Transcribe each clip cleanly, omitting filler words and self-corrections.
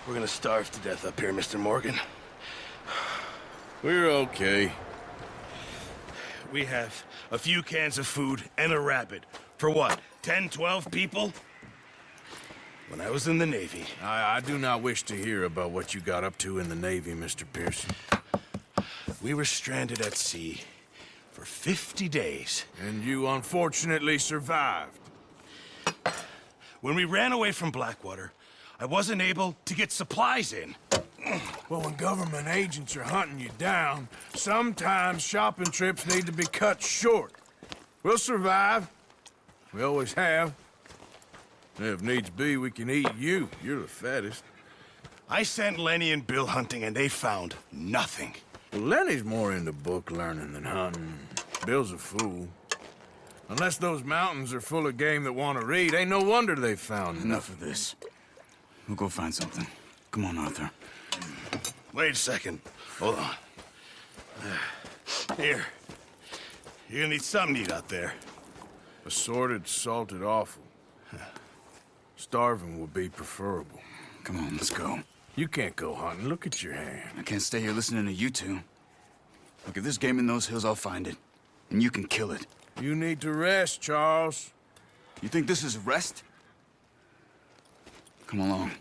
We're gonna starve to death up here, Mr. Morgan. We're okay. We have a few cans of food and a rabbit. For what, 10, 12 people? When I was in the Navy... I do not wish to hear about what you got up to in the Navy, Mr. Pearson. We were stranded at sea for 50 days. And you unfortunately survived. When we ran away from Blackwater, I wasn't able to get supplies in. Well, when government agents are hunting you down, sometimes shopping trips need to be cut short. We'll survive. We always have. If needs be, we can eat you. You're the fattest. I sent Lenny and Bill hunting, and they found nothing. Well, Lenny's more into book learning than hunting. Bill's a fool. Unless those mountains are full of game that want to read, ain't no wonder they found Enough of this. We'll go find something. Come on, Arthur. Wait a second. Hold on. Here. You're gonna need something to eat out there. Assorted, salted offal. Starving would be preferable. Come on, let's go. You can't go hunting. Look at your hand. I can't stay here listening to you two. Look, if there's game in those hills, I'll find it. And you can kill it. You need to rest, Charles. You think this is rest? Come along.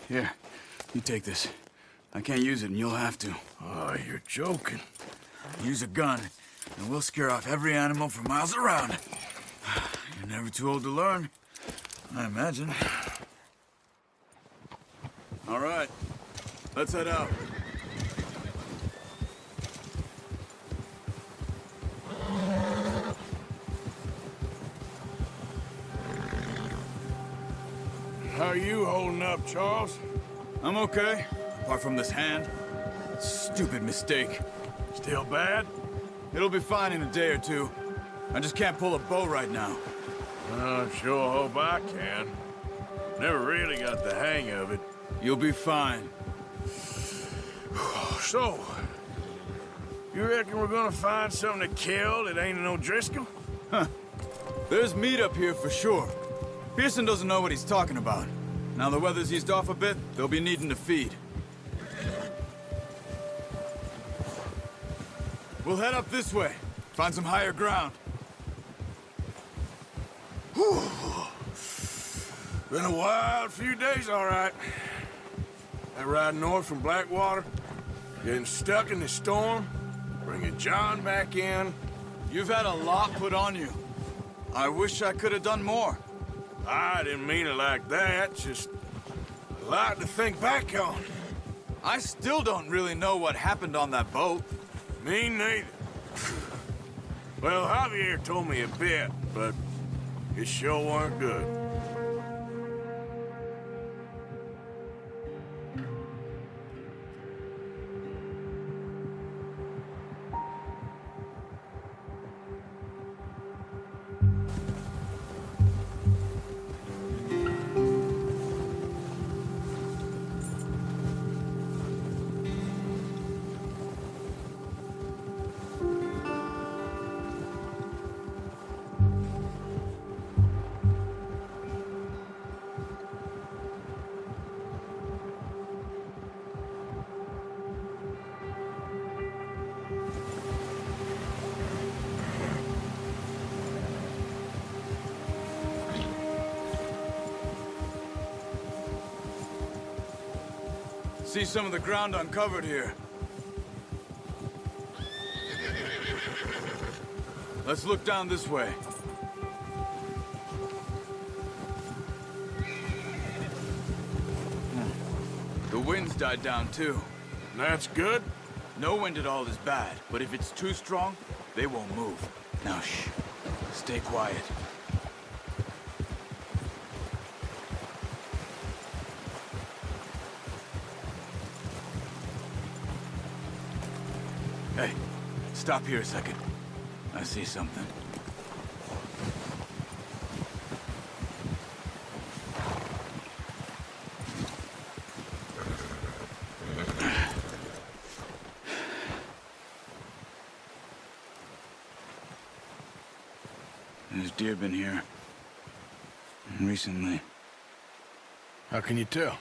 Here, you take this. I can't use it, and you'll have to. Oh, you're joking. Use a gun, and we'll scare off every animal for miles around. You're never too old to learn, I imagine. All right, let's head out. How are you holding up, Charles? I'm okay, apart from this hand. Stupid mistake. Still bad? It'll be fine in a day or two. I just can't pull a bow right now. I sure hope I can. Never really got the hang of it. You'll be fine. So, you reckon we're gonna find something to kill that ain't no Driscoll? Huh. There's meat up here for sure. Pearson doesn't know what he's talking about. Now the weather's eased off a bit, they'll be needing to feed. We'll head up this way. Find some higher ground. Whew. Been a wild few days, all right. That ride north from Blackwater, getting stuck in the storm, bringing John back in. You've had a lot put on you. I wish I could have done more. I didn't mean it like that, just a lot to think back on. I still don't really know what happened on that boat. Me neither. Well, Javier told me a bit, but it sure weren't good. See some of the ground uncovered here. Let's look down this way. The wind's died down too. That's good. No wind at all is bad, but if it's too strong, they won't move. Now shh, stay quiet. Hey, stop here a second. I see something. deer been here. Recently. How can you tell?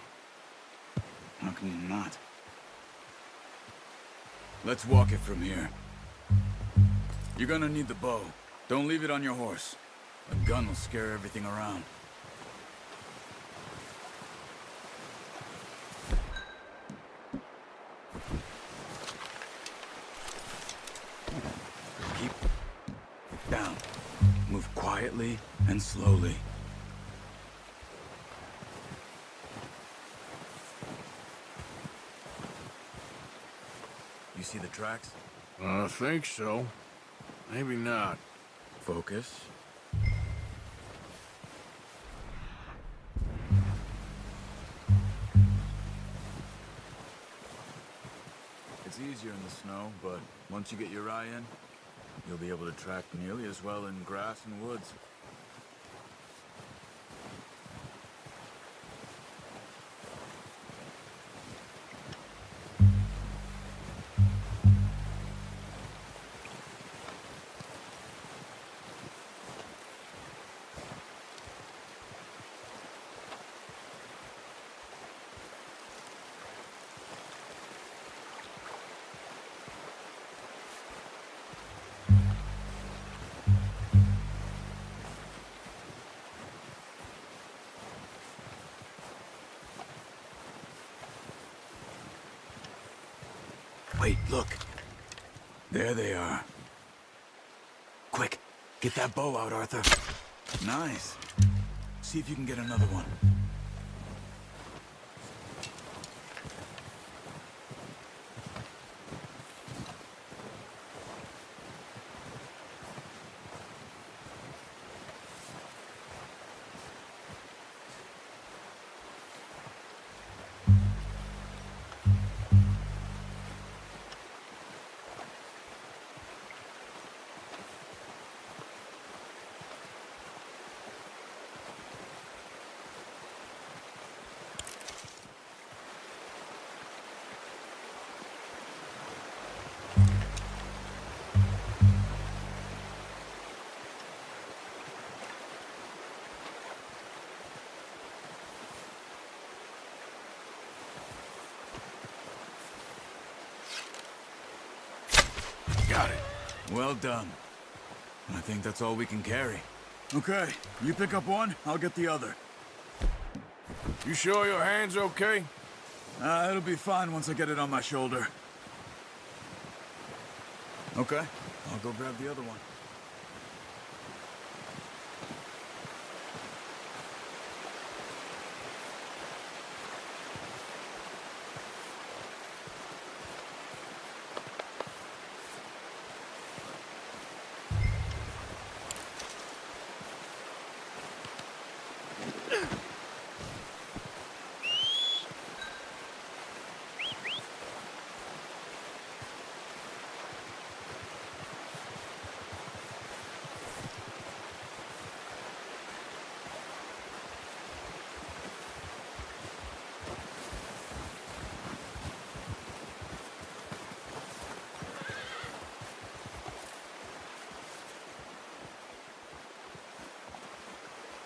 How can you not? Let's walk it from here. You're gonna need the bow. Don't leave it on your horse. A gun will scare everything around. Keep down. Move quietly and slowly. You see the tracks? I think so. Maybe not. Focus. It's easier in the snow, but once you get your eye in, you'll be able to track nearly as well in grass and woods. Wait, look. There they are. Quick, get that bow out, Arthur. Nice. See if you can get another one. Got it. Well done. I think that's all we can carry. Okay, you pick up one, I'll get the other. You sure your hand's okay? It'll be fine once I get it on my shoulder. Okay, I'll go grab the other one.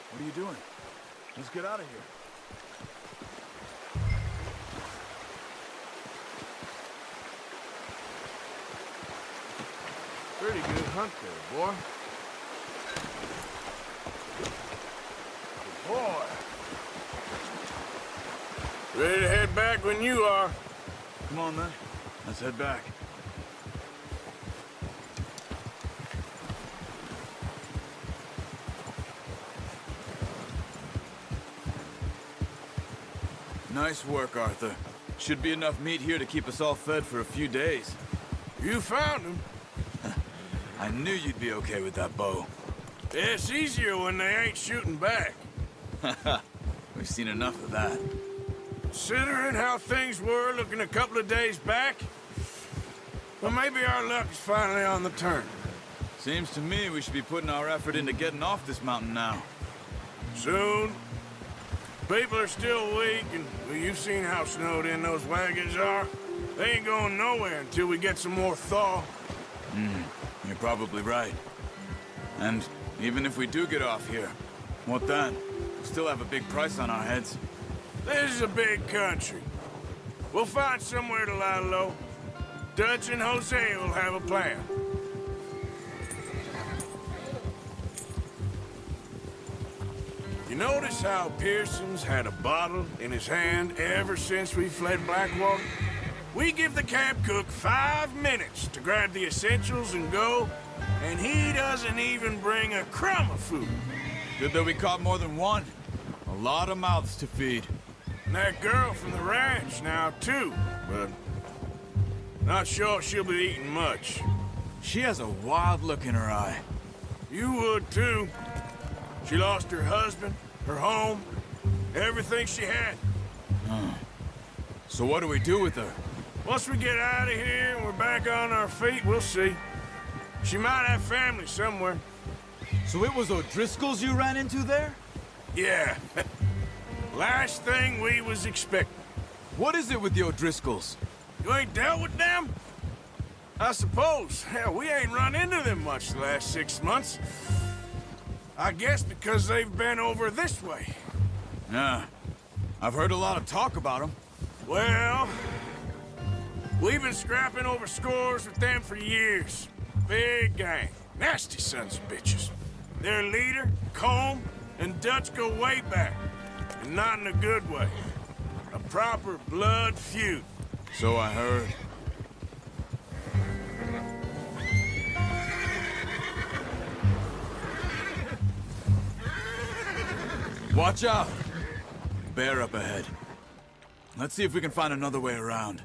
What are you doing? Let's get out of here. Pretty good hunt there, boy. Good boy. Ready to head back when you are. Come on, then. Let's head back. Nice work, Arthur. Should be enough meat here to keep us all fed for a few days. You found him. I knew you'd be okay with that bow. It's easier when they ain't shooting back. We've seen enough of that. Considering how things were looking a couple of days back, well, maybe our luck is finally on the turn. Seems to me we should be putting our effort into getting off this mountain now. Soon. People are still weak, and well, you've seen how snowed in those wagons are. They ain't going nowhere until we get some more thaw. You're probably right. And Even if we do get off here, what then? We still have a big price on our heads. This is a big country. We'll find somewhere to lie low. Dutch and Hosea will have a plan. You notice how Pearson's had a bottle in his hand ever since we fled Blackwater? We give the camp cook 5 minutes to grab the essentials and go, and he doesn't even bring a crumb of food. Good that we caught more than one. A lot of mouths to feed. And that girl from the ranch now, too, but not sure she'll be eating much. She has a wild look in her eye. You would, too. She lost her husband, her home, everything she had. So what do we do with her? Once we get out of here and we're back on our feet, we'll see. She might have family somewhere. So it was O'Driscoll's you ran into there? Yeah. Last thing we was expecting. What is it with the O'Driscolls? You ain't dealt with them? I suppose. Hell, we ain't run into them much the last 6 months. I guess because they've been over this way. Yeah. I've heard a lot of talk about them. Well, we've been scrapping over scores with them for years. Big gang. Nasty sons of bitches. Their leader, Combe, and Dutch go way back. And not in a good way. A proper blood feud. So I heard. Watch out! Bear up ahead. Let's see if we can find another way around.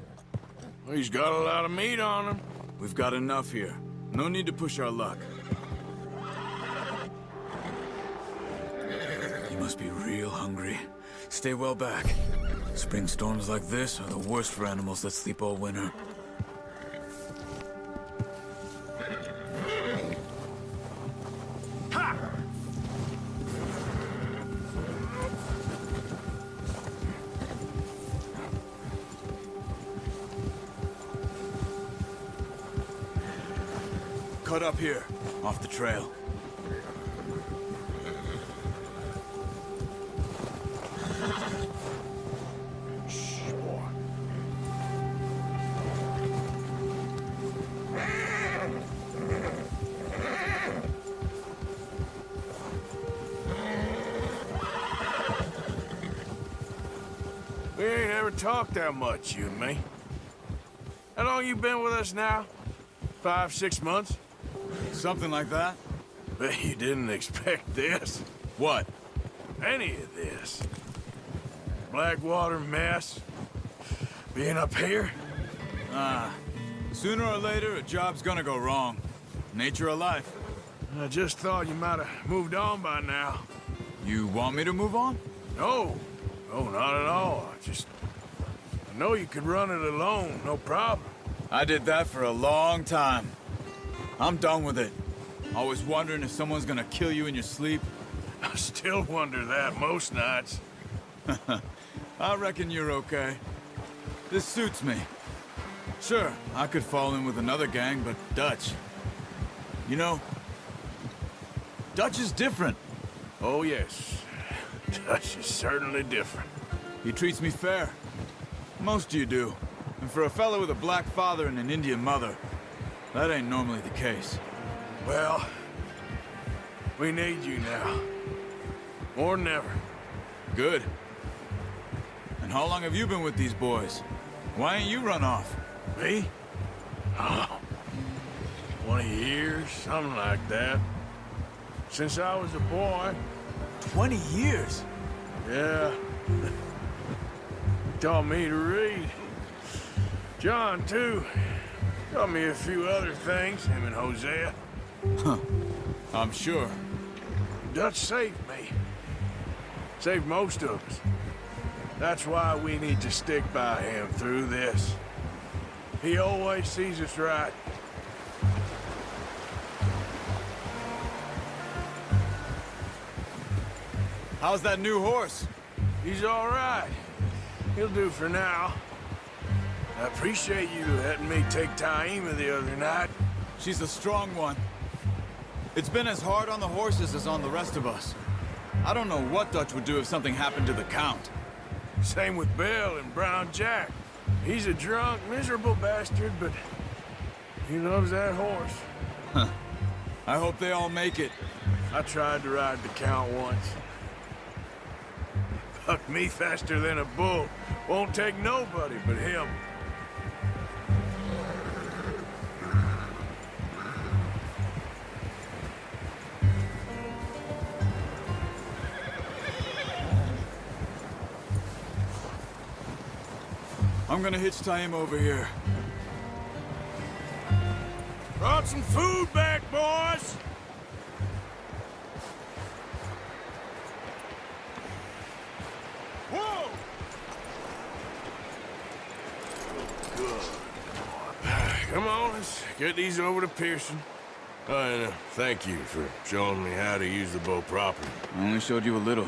Well, he's got a lot of meat on him. We've got enough here. No need to push our luck. You must be real hungry. Stay well back. Spring storms like this are the worst for animals that sleep all winter. Ha! Cut up here, off the trail. Shh, boy. We ain't ever talked that much, you and me. How long you been with us now? 5, 6 months? Something like that? Bet you didn't expect this. What? Any of this. Blackwater mess. Being up here? Sooner or later, a job's gonna go wrong. Nature of life. I just thought you might have moved on by now. You want me to move on? No. No, not at all. I know you could run it alone, no problem. I did that for a long time. I'm done with it. Always wondering if someone's gonna kill you in your sleep. I still wonder that most nights. I reckon you're okay. This suits me. Sure, I could fall in with another gang, but Dutch... You know, Dutch is different. Oh, yes. Dutch is certainly different. He treats me fair. Most of you do. And for a fellow with a black father and an Indian mother, that ain't normally the case. Well, we need you now. More than ever. Good. And how long have you been with these boys? Why ain't you run off? Me? Oh, 20 years, something like that. Since I was a boy. 20 years? Yeah. He taught me to read. John, too. Taught me a few other things, him and Hosea. Huh. I'm sure. Dutch saved me. Saved most of us. That's why we need to stick by him through this. He always sees us right. How's that new horse? He's all right. He'll do for now. I appreciate you letting me take Taima the other night. She's a strong one. It's been as hard on the horses as on the rest of us. I don't know what Dutch would do if something happened to the Count. Same with Bill and Brown Jack. He's a drunk, miserable bastard, but he loves that horse. I hope they all make it. I tried to ride the Count once. Bucked me faster than a bull. Won't take nobody but him. I'm gonna hitch tie him over here. Brought some food back, boys! Whoa! Good. Come on, let's get these over to Pearson. Oh, and thank you for showing me how to use the bow properly. I only showed you a little.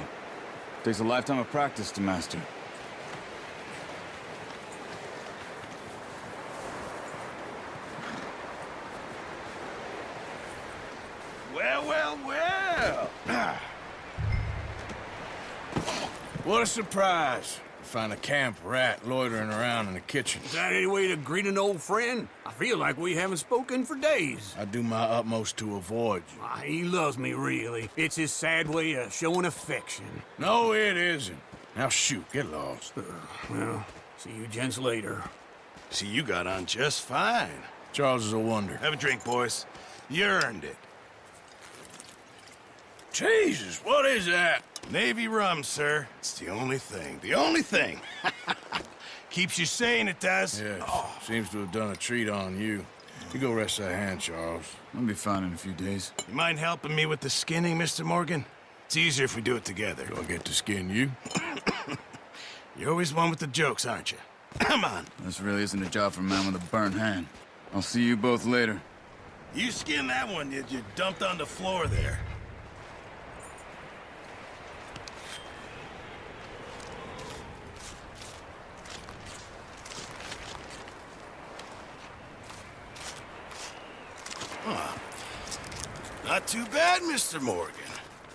Takes a lifetime of practice to master. Well, well, well. What a surprise. Find a camp rat loitering around in the kitchen. Is that any way to greet an old friend? I feel like we haven't spoken for days. I do my utmost to avoid you. He loves me, really. It's his sad way of showing affection. No, it isn't. Now shoot, get lost. Well, see you gents later. See, you got on just fine. Charles is a wonder. Have a drink, boys. You earned it. Jesus, what is that? Navy rum, sir. It's the only thing. The only thing. Keeps you sane, it does. Yes, seems to have done a treat on you. You go rest that hand, Charles. I'll be fine in a few days. You mind helping me with the skinning, Mr. Morgan? It's easier if we do it together. Do I get to skin you? You're always one with the jokes, aren't you? Come on. This really isn't a job for a man with a burnt hand. I'll see you both later. You skinned that one you dumped on the floor there. Not too bad, Mr. Morgan.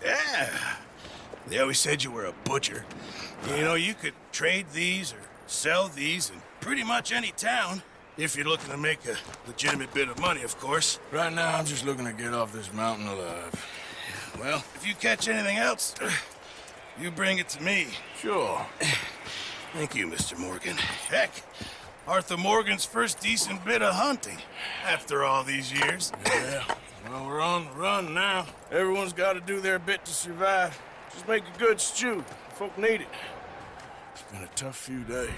Yeah. They always said you were a butcher. You know, you could trade these or sell these in pretty much any town. If you're looking to make a legitimate bit of money, of course. Right now, I'm just looking to get off this mountain alive. Well, if you catch anything else, you bring it to me. Sure. Thank you, Mr. Morgan. Heck, Arthur Morgan's first decent bit of hunting after all these years. Yeah. Well, we're on the run now. Everyone's got to do their bit to survive. Just make a good stew. Folk need it. It's been a tough few days.